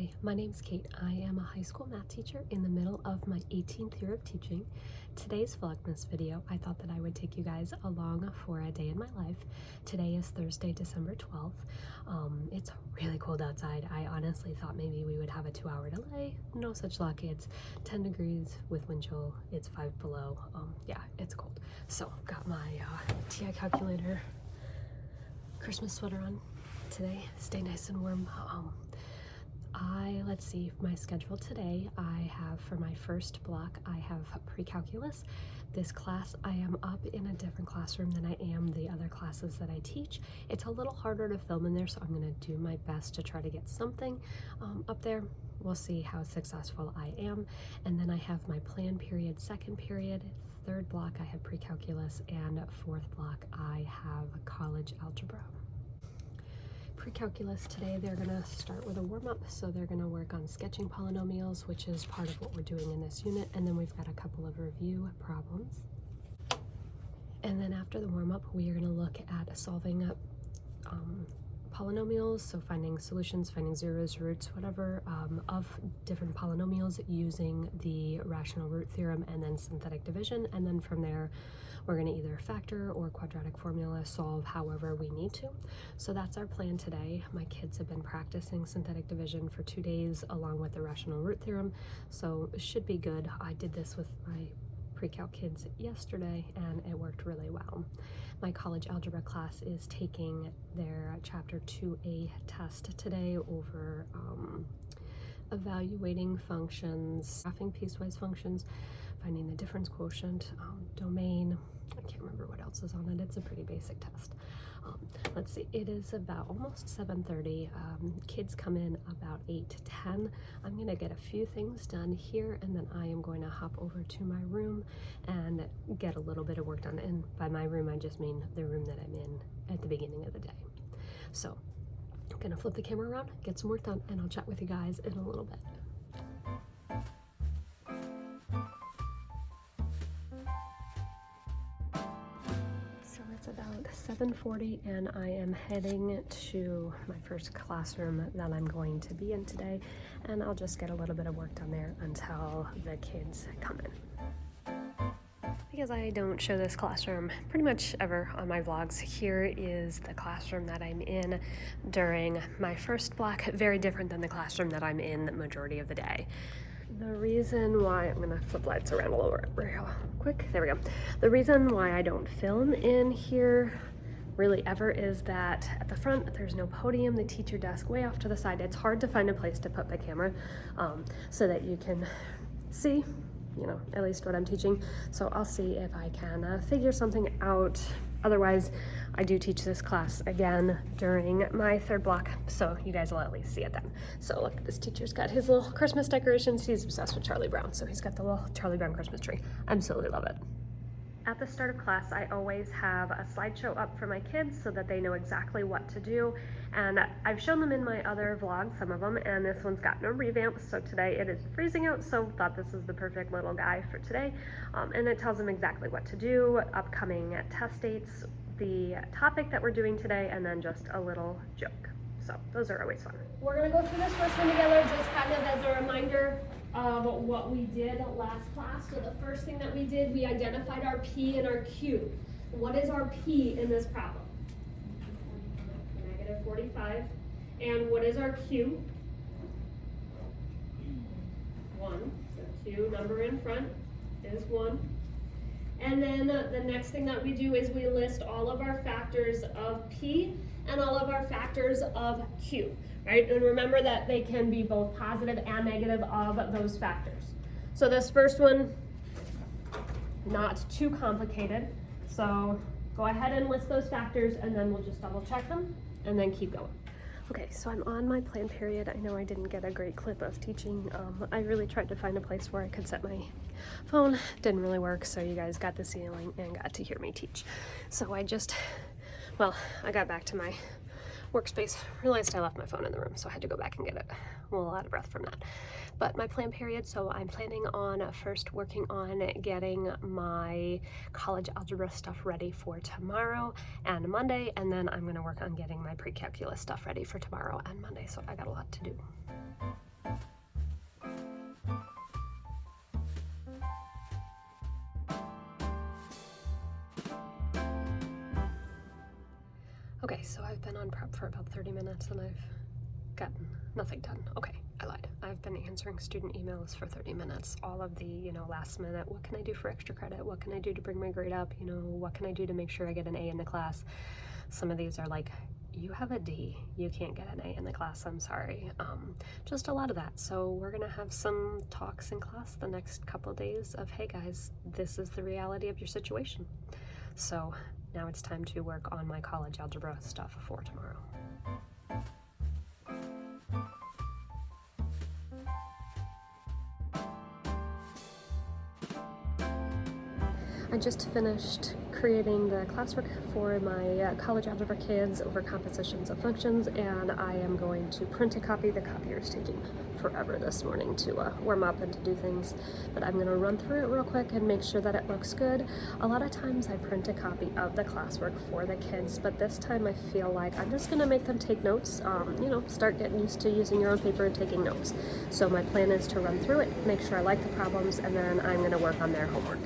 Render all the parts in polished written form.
Hi, my name's Kate. I am a high school math teacher in the middle of my 18th year of teaching. Today's Vlogmas video, I thought that I would take you guys along for a day in my life. Today is Thursday, December 12th. It's really cold outside. I honestly thought maybe we would have a 2-hour delay. No such luck. It's 10 degrees with wind chill. It's 5 below. Yeah, it's cold. So, got my TI calculator, Christmas sweater on today. Stay nice and warm. Let's see, my schedule today, I have for my first block, I have pre-calculus. This class, I am up in a different classroom than I am the other classes that I teach. It's a little harder to film in there, so I'm gonna do my best to try to get something up there. We'll see how successful I am. And then I have my plan period, second period, third block, I have pre-calculus, and fourth block, I have college algebra. Pre-calculus today, they're gonna start with a warm-up, so they're gonna work on sketching polynomials, which is part of what we're doing in this unit, and then we've got a couple of review problems. And then after the warm-up, we are gonna look at solving polynomials, so finding solutions, finding zeros, roots, whatever, of different polynomials using the rational root theorem and then synthetic division, and then from there we're going to either factor or quadratic formula solve however we need to. So that's our plan today. My kids have been practicing synthetic division for 2 days along with the rational root theorem, so it should be good. I did this with my pre-calc kids yesterday and it worked really well. My college algebra class is taking their chapter 2A test today over evaluating functions, graphing piecewise functions, finding the difference quotient, domain. I can't remember what else is on it. It's a pretty basic test. Let's see, it is about almost 7:30. Kids come in about 8 to 10. I'm gonna get a few things done here and then I am going to hop over to my room and get a little bit of work done. And by my room, I just mean the room that I'm in at the beginning of the day. So I'm gonna flip the camera around, get some work done, and I'll chat with you guys in a little bit. It's about 7:40 and I am heading to my first classroom that I'm going to be in today, and I'll just get a little bit of work done there until the kids come in. Because I don't show this classroom pretty much ever on my vlogs, here is the classroom that I'm in during my first block, very different than the classroom that I'm in the majority of the day. The reason why, I'm gonna flip lights around a little real quick, there we go. The reason why I don't film in here really ever is that at the front, there's no podium, the teacher desk way off to the side. It's hard to find a place to put the camera so that you can see, you know, at least what I'm teaching. So I'll see if I can figure something out. Otherwise, I do teach this class again during my third block, so you guys will at least see it then. So look, this teacher's got his little Christmas decorations. He's obsessed with Charlie Brown, so he's got the little Charlie Brown Christmas tree. I absolutely love it. At the start of class, I always have a slideshow up for my kids so that they know exactly what to do. And I've shown them in my other vlogs, some of them, and this one's got no revamp. So today it is freezing out, so thought this is the perfect little guy for today. And it tells them exactly what to do, upcoming test dates, the topic that we're doing today, and then just a little joke. So those are always fun. We're gonna go through this first one together just kind of as a reminder of what we did last class. So the first thing that we did, we identified our P and our Q. What is our P in this problem? -45. And what is our Q? 1. So Q, number in front, is 1. And then the next thing that we do is we list all of our factors of P and all of our factors of Q, right? And remember that they can be both positive and negative of those factors. So this first one, not too complicated. So go ahead and list those factors and then we'll just double check them and then keep going. Okay, so I'm on my plan period. I know I didn't get a great clip of teaching. I really tried to find a place where I could set my phone. Didn't really work, so you guys got the ceiling and got to hear me teach. So I got back to my workspace, realized I left my phone in the room, so I had to go back and get it. I'm a little out of breath from that. But my plan period, so I'm planning on first working on getting my college algebra stuff ready for tomorrow and Monday, and then I'm gonna work on getting my pre-calculus stuff ready for tomorrow and Monday, so I got a lot to do. Okay, so I've been on prep for about 30 minutes and I've gotten nothing done. Okay, I lied. I've been answering student emails for 30 minutes. All of the, last minute, what can I do for extra credit? What can I do to bring my grade up? What can I do to make sure I get an A in the class? Some of these are like, you have a D, you can't get an A in the class, I'm sorry. Just a lot of that. So we're gonna have some talks in class the next couple days of, hey guys, this is the reality of your situation. So now it's time to work on my college algebra stuff for tomorrow. I just finished creating the classwork for my college algebra kids over compositions of functions, and I am going to print a copy. The copier is taking forever this morning to warm up and to do things, but I'm going to run through it real quick and make sure that it looks good. A lot of times I print a copy of the classwork for the kids, but this time I feel like I'm just going to make them take notes, start getting used to using your own paper and taking notes. So my plan is to run through it, make sure I like the problems, and then I'm going to work on their homework.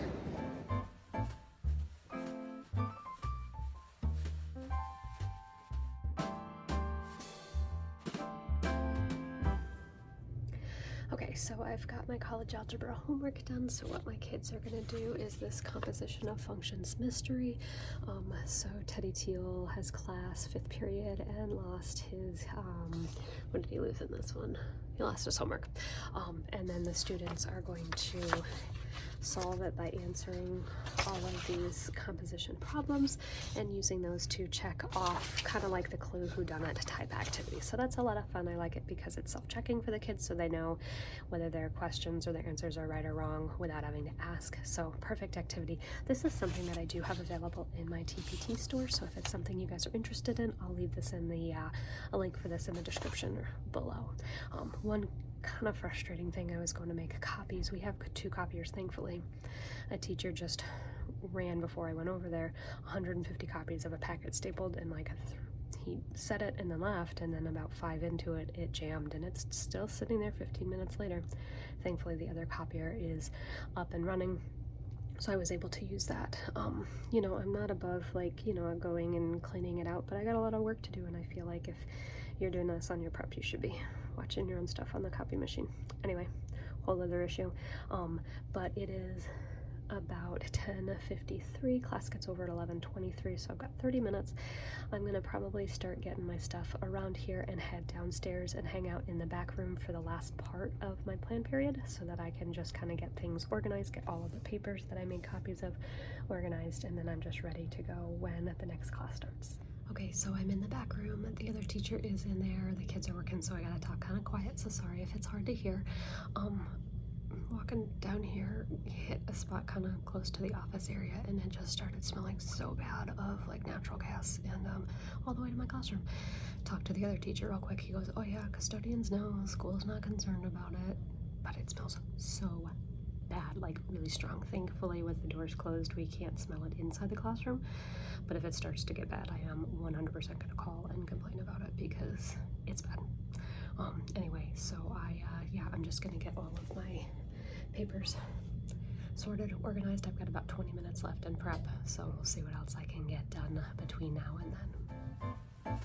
Okay, so I've got my college algebra homework done, so what my kids are going to do is this composition of functions mystery. So Teddy Teal has class 5th period and lost his, what did he lose in this one? He lost his homework. And then the students are going to solve it by answering all of these composition problems and using those to check off, kind of like the clue whodunit type activity. So that's a lot of fun. I like it because it's self-checking for the kids, so they know whether their questions or their answers are right or wrong without having to ask. So perfect activity. This is something that I do have available in my TPT store, so if it's something you guys are interested in, I'll leave this in the a link for this in the description below. One kind of frustrating thing, I was going to make copies. We have 2 copiers, thankfully. A teacher just ran before I went over there 150 copies of a packet stapled, and he set it and then left, and then about 5 into it, it jammed, and it's still sitting there 15 minutes later. Thankfully, the other copier is up and running, so I was able to use that. I'm not above going and cleaning it out, but I got a lot of work to do, and I feel like if you're doing this on your prep, you should be watching your own stuff on the copy machine. Anyway, whole other issue. But it is about 10:53. Class gets over at 11:23, so I've got 30 minutes. I'm gonna probably start getting my stuff around here and head downstairs and hang out in the back room for the last part of my plan period, so that I can just kind of get things organized, get all of the papers that I made copies of organized, and then I'm just ready to go when the next class starts. Okay, so I'm in the back room. The other teacher is in there. The kids are working, so I gotta talk kind of quiet, so sorry if it's hard to hear. Walking down here, hit a spot kind of close to the office area, and it just started smelling so bad of natural gas, and all the way to my classroom. Talked to the other teacher real quick. He goes, oh yeah, custodians know, school's not concerned about it, but it smells so bad, really strong. Thankfully, with the doors closed, we can't smell it inside the classroom, but if it starts to get bad, I am 100% gonna call and complain about it because it's bad. Anyway, so I'm just gonna get all of my papers sorted, organized. I've got about 20 minutes left in prep, so we'll see what else I can get done between now and then.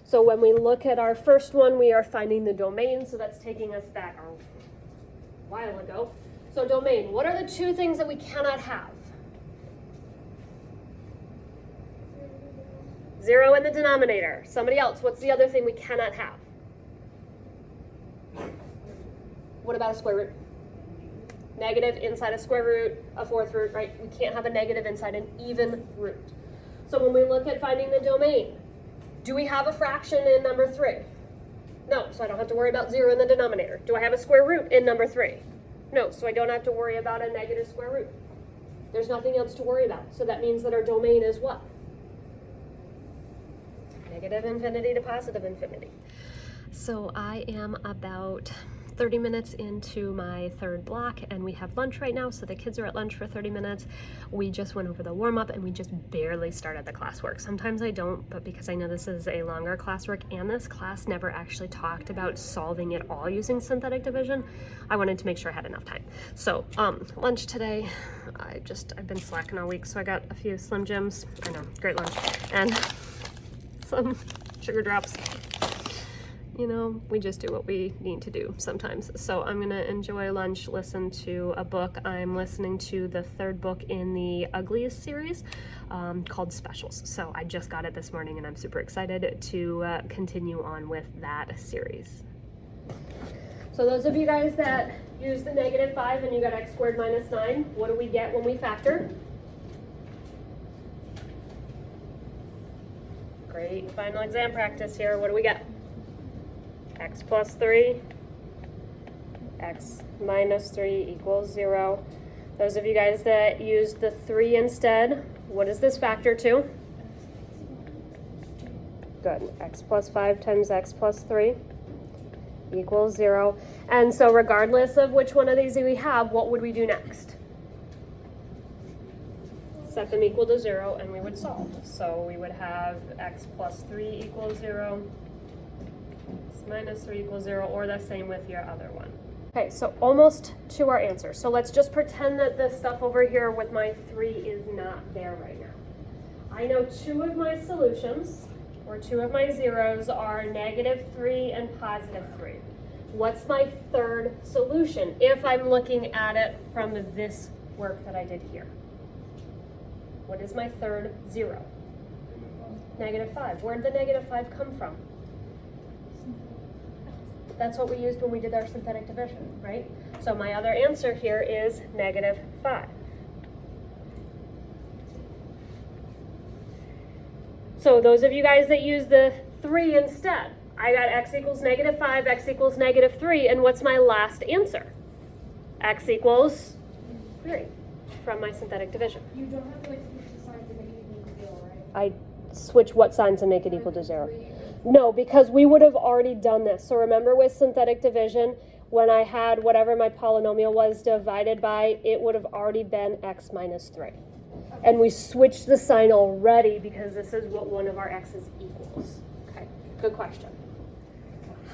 So when we look at our first one, we are finding the domain, so that's taking us back a while ago. So domain, what are the 2 things that we cannot have? 0 in the denominator. Somebody else, what's the other thing we cannot have? What about a square root? Negative inside a square root, a 4th root, right? We can't have a negative inside an even root. So when we look at finding the domain, do we have a fraction in number 3? No, so I don't have to worry about 0 in the denominator. Do I have a square root in number 3? No, so I don't have to worry about a negative square root. There's nothing else to worry about. So that means that our domain is what? Negative infinity to positive infinity. So I am about 30 minutes into my third block and we have lunch right now, so the kids are at lunch for 30 minutes. We just went over the warm-up and we just barely started the classwork. Sometimes I don't, but because I know this is a longer classwork and this class never actually talked about solving it all using synthetic division, I wanted to make sure I had enough time. So lunch today, I've been slacking all week, so I got a few Slim Jims, I know, great lunch, and some sugar drops. You know, we just do what we need to do sometimes. So I'm gonna enjoy lunch, listen to a book. I'm listening to the third book in the Ugliest series called Specials. So I just got it this morning and I'm super excited to continue on with that series. So those of you guys that use the -5 and you got x squared minus 9, what do we get when we factor? Great final exam practice here. What do we get? X plus 3, x minus 3 equals 0. Those of you guys that used the 3 instead, what is this factor to? Good. X plus 5 times x plus 3 equals 0. And so regardless of which one of these we have, what would we do next? Set them equal to 0 and we would solve. So we would have x plus 3 equals 0. Minus 3 equals 0, or the same with your other one. Okay, so almost to our answer. So let's just pretend that this stuff over here with my 3 is not there right now. I know 2 of my solutions, or 2 of my zeros, are -3 and +3. What's my third solution if I'm looking at it from this work that I did here? What is my third zero? -5. Where did the -5 come from? That's what we used when we did our synthetic division, right? So my other answer here is -5. So those of you guys that use the 3 instead, I got x equals -5, x equals -3, and what's my last answer? X equals 3 from my synthetic division. You don't have to like switch the signs to make it equal to 0, right? I switch what sign to make it equal to 0? No, because we would have already done this. So remember with synthetic division, when I had whatever my polynomial was divided by, it would have already been x minus 3. Okay. And we switched the sign already because this is what one of our x's equals. Okay, good question.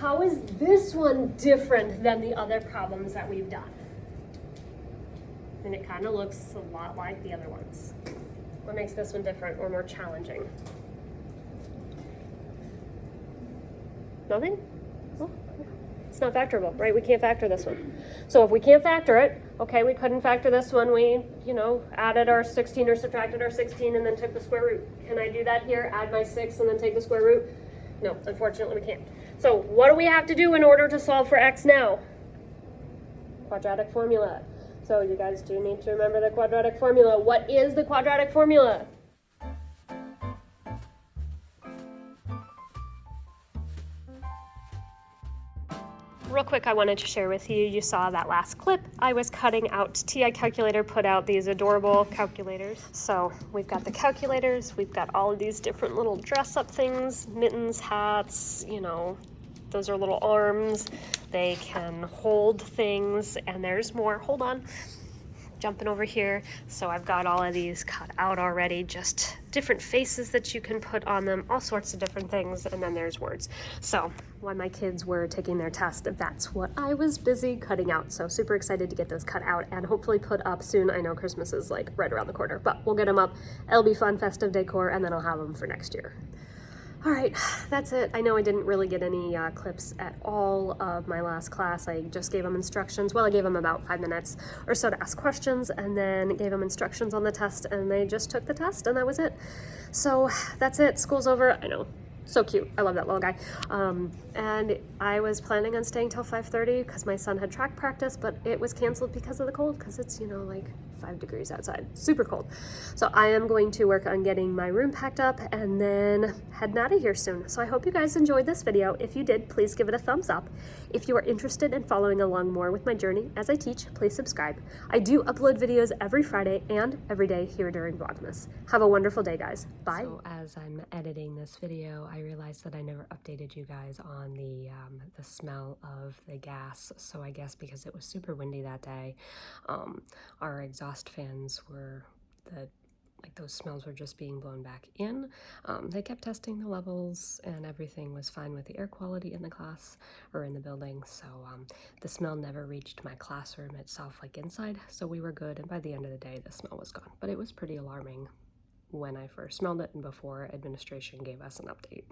How is this one different than the other problems that we've done? And it kind of looks a lot like the other ones. What makes this one different or more challenging? Nothing? Well, it's not factorable, right? We can't factor this one. So if we can't factor it, okay, we couldn't factor this one. We, added our 16 or subtracted our 16 and then took the square root. Can I do that here? Add my 6 and then take the square root? No, unfortunately we can't. So what do we have to do in order to solve for x now? Quadratic formula. So you guys do need to remember the quadratic formula. What is the quadratic formula? Real quick, I wanted to share with you, you saw that last clip. I was cutting out, TI Calculator put out these adorable calculators. So we've got the calculators, we've got all of these different little dress-up things, mittens, hats, those are little arms. They can hold things, and there's more. Hold on. Jumping over here. So I've got all of these cut out already, just different faces that you can put on them, all sorts of different things, and then there's words. So when my kids were taking their test, that's what I was busy cutting out. So super excited to get those cut out and hopefully put up soon. I know Christmas is like right around the corner, but we'll get them up. It'll be fun, festive decor, and then I'll have them for next year. All right, that's it. I know I didn't really get any clips at all of my last class. I just gave them instructions. Well, I gave them about 5 minutes or so to ask questions and then gave them instructions on the test, and they just took the test and that was it. So that's it. School's over. I know. So cute. I love that little guy. And I was planning on staying till 5:30 because my son had track practice, but it was canceled because of the cold because it's, like 5 degrees outside, super cold. So I am going to work on getting my room packed up and then heading out of here soon. So I hope you guys enjoyed this video. If you did, please give it a thumbs up. If you are interested in following along more with my journey as I teach, please subscribe. I do upload videos every Friday and every day here during Vlogmas. Have a wonderful day, guys. Bye. So as I'm editing this video, I realized that I never updated you guys on the smell of the gas. So I guess because it was super windy that day, our exhaust fans were those smells were just being blown back in. They kept testing the levels and everything was fine with the air quality in the class or in the building. So the smell never reached my classroom itself, like inside. So we were good. And by the end of the day, the smell was gone. But it was pretty alarming when I first smelled it and before administration gave us an update.